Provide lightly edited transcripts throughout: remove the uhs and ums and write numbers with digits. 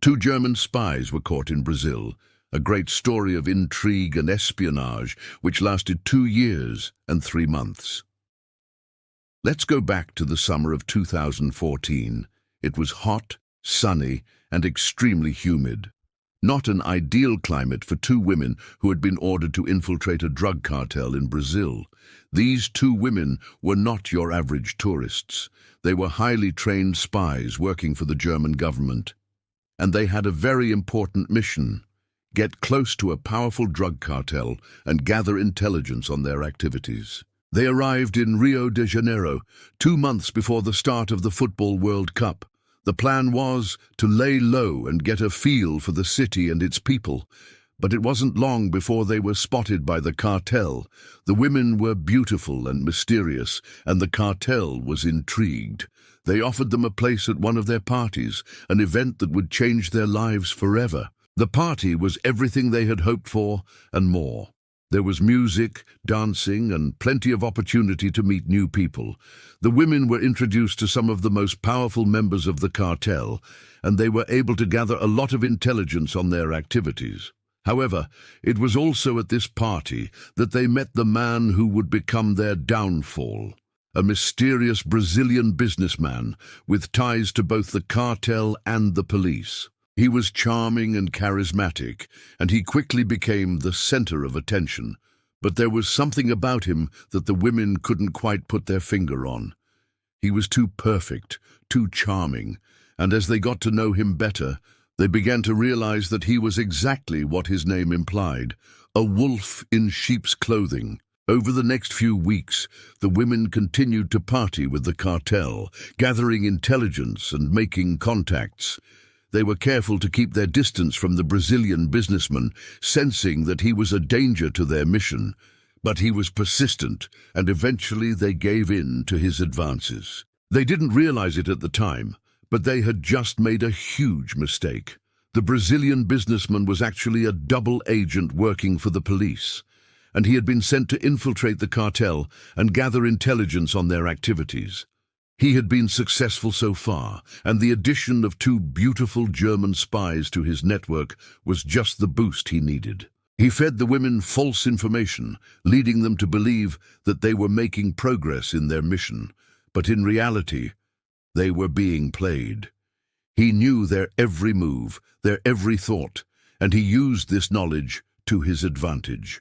Two German spies were caught in Brazil, a great story of intrigue and espionage which lasted 2 years and 3 months. Let's go back to the summer of 2014. It was hot, sunny, and extremely humid. Not an ideal climate for two women who had been ordered to infiltrate a drug cartel in Brazil. These two women were not your average tourists. They were highly trained spies working for the German government. And they had a very important mission: get close to a powerful drug cartel and gather intelligence on their activities. They arrived in Rio de Janeiro 2 months before the start of the Football World Cup. The plan was to lay low and get a feel for the city and its people, but it wasn't long before they were spotted by the cartel. The women were beautiful and mysterious, and the cartel was intrigued. They offered them a place at one of their parties, an event that would change their lives forever. The party was everything they had hoped for and more. There was music, dancing, and plenty of opportunity to meet new people. The women were introduced to some of the most powerful members of the cartel, and they were able to gather a lot of intelligence on their activities. However, it was also at this party that they met the man who would become their downfall, a mysterious Brazilian businessman with ties to both the cartel and the police. He was charming and charismatic, and he quickly became the center of attention. But there was something about him that the women couldn't quite put their finger on. He was too perfect, too charming, and as they got to know him better, they began to realize that he was exactly what his name implied: a wolf in sheep's clothing. Over the next few weeks, the women continued to party with the cartel, gathering intelligence and making contacts. They were careful to keep their distance from the Brazilian businessman, sensing that he was a danger to their mission. But he was persistent, and eventually they gave in to his advances. They didn't realize it at the time, but they had just made a huge mistake. The Brazilian businessman was actually a double agent working for the police, and he had been sent to infiltrate the cartel and gather intelligence on their activities. He had been successful so far, and the addition of 2 beautiful German spies to his network was just the boost he needed. He fed the women false information, leading them to believe that they were making progress in their mission, but in reality, they were being played. He knew their every move, their every thought, and he used this knowledge to his advantage.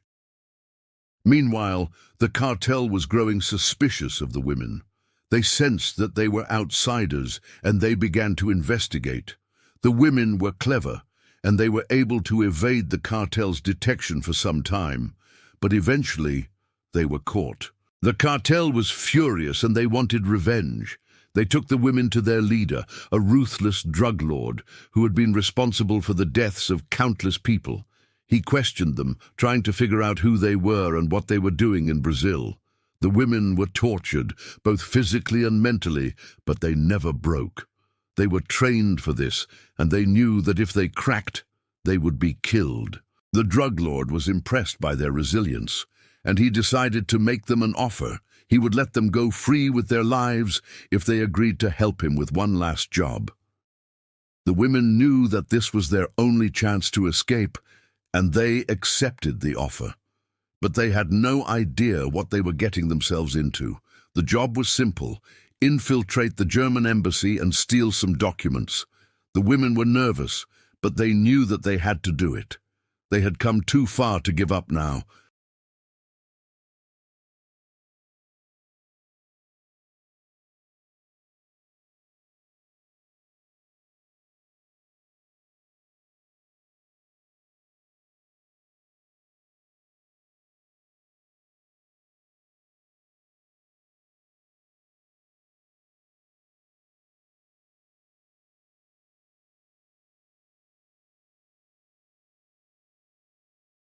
Meanwhile, the cartel was growing suspicious of the women. They sensed that they were outsiders, and they began to investigate. The women were clever, and they were able to evade the cartel's detection for some time, but eventually they were caught. The cartel was furious, and they wanted revenge. They took the women to their leader, a ruthless drug lord who had been responsible for the deaths of countless people. He questioned them, trying to figure out who they were and what they were doing in Brazil. The women were tortured, both physically and mentally, but they never broke. They were trained for this, and they knew that if they cracked, they would be killed. The drug lord was impressed by their resilience, and he decided to make them an offer. He would let them go free with their lives if they agreed to help him with one last job. The women knew that this was their only chance to escape, and they accepted the offer. But they had no idea what they were getting themselves into. The job was simple: infiltrate the German embassy and steal some documents. The women were nervous, but they knew that they had to do it. They had come too far to give up now.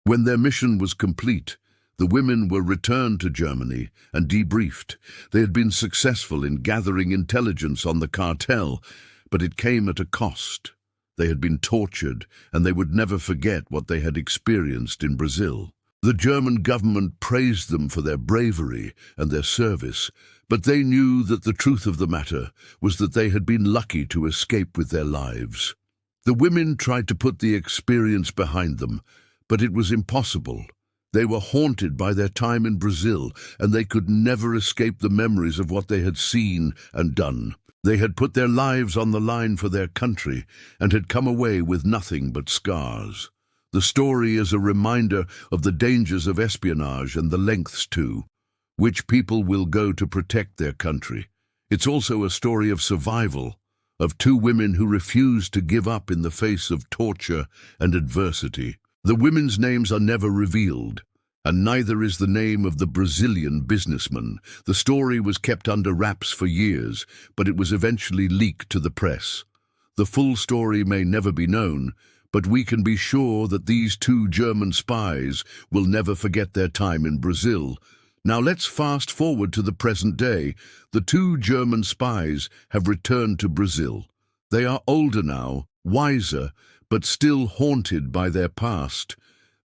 When their mission was complete, the women were returned to Germany and debriefed. They had been successful in gathering intelligence on the cartel, but it came at a cost. They had been tortured, and they would never forget what they had experienced in Brazil. The German government praised them for their bravery and their service, but they knew that the truth of the matter was that they had been lucky to escape with their lives. The women tried to put the experience behind them, but it was impossible. They were haunted by their time in Brazil, and they could never escape the memories of what they had seen and done. They had put their lives on the line for their country and had come away with nothing but scars. The story is a reminder of the dangers of espionage and the lengths to which people will go to protect their country. It's also a story of survival, of two women who refused to give up in the face of torture and adversity. The women's names are never revealed, and neither is the name of the Brazilian businessman. The story was kept under wraps for years, but it was eventually leaked to the press. The full story may never be known, but we can be sure that these two German spies will never forget their time in Brazil. Now let's fast forward to the present day. The two German spies have returned to Brazil. They are older now, wiser, but still haunted by their past.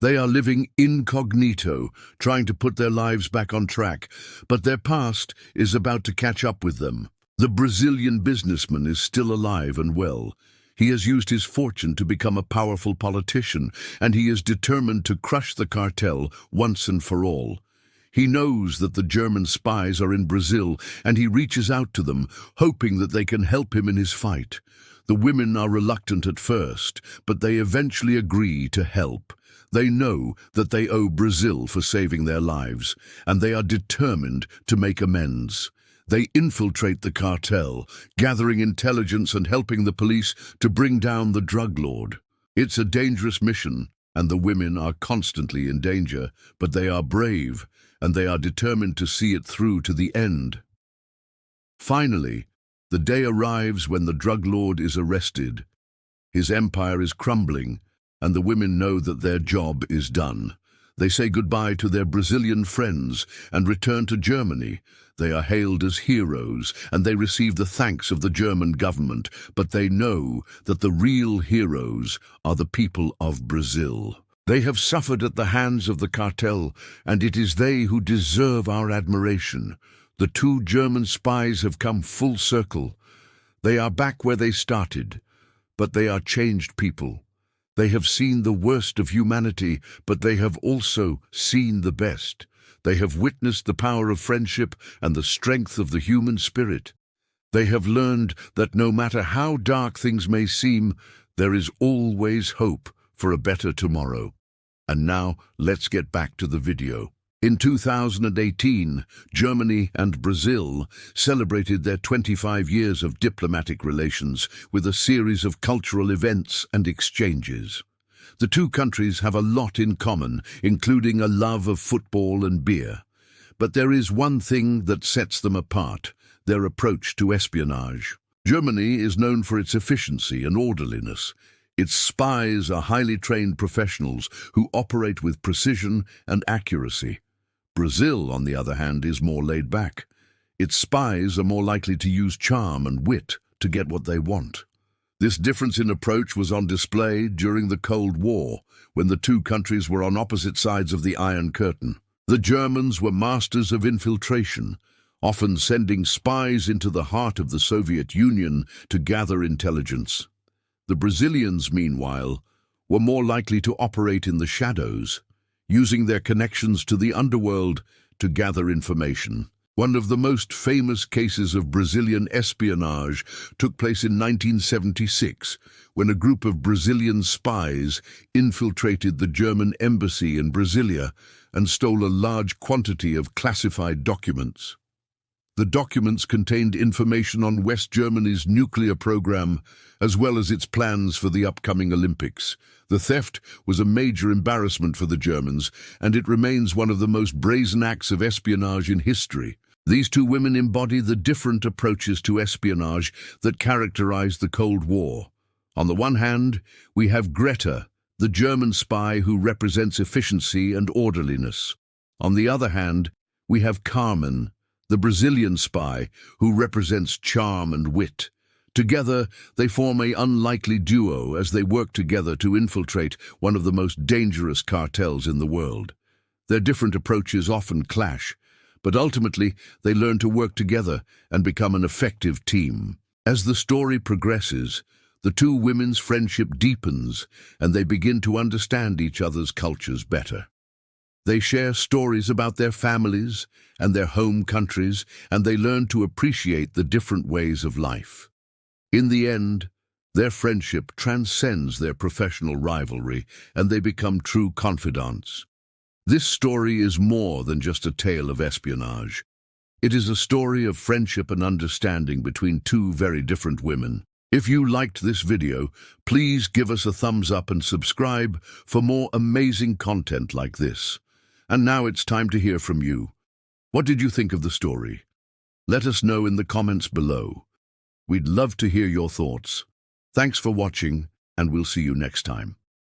They are living incognito, trying to put their lives back on track, but their past is about to catch up with them. The Brazilian businessman is still alive and well. He has used his fortune to become a powerful politician, and he is determined to crush the cartel once and for all. He knows that the German spies are in Brazil, and he reaches out to them, hoping that they can help him in his fight. The women are reluctant at first, but they eventually agree to help. They know that they owe Brazil for saving their lives, and they are determined to make amends. They infiltrate the cartel, gathering intelligence and helping the police to bring down the drug lord. It's a dangerous mission, and the women are constantly in danger, but they are brave, and they are determined to see it through to the end. Finally, the day arrives when the drug lord is arrested. His empire is crumbling, and the women know that their job is done. They say goodbye to their Brazilian friends and return to Germany. They are hailed as heroes, and they receive the thanks of the German government, but they know that the real heroes are the people of Brazil. They have suffered at the hands of the cartel, and it is they who deserve our admiration. The two German spies have come full circle. They are back where they started, but they are changed people. They have seen the worst of humanity, but they have also seen the best. They have witnessed the power of friendship and the strength of the human spirit. They have learned that no matter how dark things may seem, there is always hope for a better tomorrow. And now, let's get back to the video. In 2018, Germany and Brazil celebrated their 25 years of diplomatic relations with a series of cultural events and exchanges. The two countries have a lot in common, including a love of football and beer. But there is one thing that sets them apart: their approach to espionage. Germany is known for its efficiency and orderliness. Its spies are highly trained professionals who operate with precision and accuracy. Brazil, on the other hand, is more laid back. Its spies are more likely to use charm and wit to get what they want. This difference in approach was on display during the Cold War, when the two countries were on opposite sides of the Iron Curtain. The Germans were masters of infiltration, often sending spies into the heart of the Soviet Union to gather intelligence. The Brazilians, meanwhile, were more likely to operate in the shadows, using their connections to the underworld to gather information. One of the most famous cases of Brazilian espionage took place in 1976, when a group of Brazilian spies infiltrated the German embassy in Brasilia and stole a large quantity of classified documents. The documents contained information on West Germany's nuclear program, as well as its plans for the upcoming Olympics. The theft was a major embarrassment for the Germans, and it remains one of the most brazen acts of espionage in history. These two women embody the different approaches to espionage that characterized the Cold War. On the one hand, we have Greta, the German spy who represents efficiency and orderliness. On the other hand, we have Carmen, the Brazilian spy who represents charm and wit. Together, they form an unlikely duo as they work together to infiltrate one of the most dangerous cartels in the world. Their different approaches often clash, but ultimately they learn to work together and become an effective team. As the story progresses, the two women's friendship deepens and they begin to understand each other's cultures better. They share stories about their families and their home countries, and they learn to appreciate the different ways of life. In the end, their friendship transcends their professional rivalry, and they become true confidants. This story is more than just a tale of espionage. It is a story of friendship and understanding between two very different women. If you liked this video, please give us a thumbs up and subscribe for more amazing content like this. And now it's time to hear from you. What did you think of the story? Let us know in the comments below. We'd love to hear your thoughts. Thanks for watching, and we'll see you next time.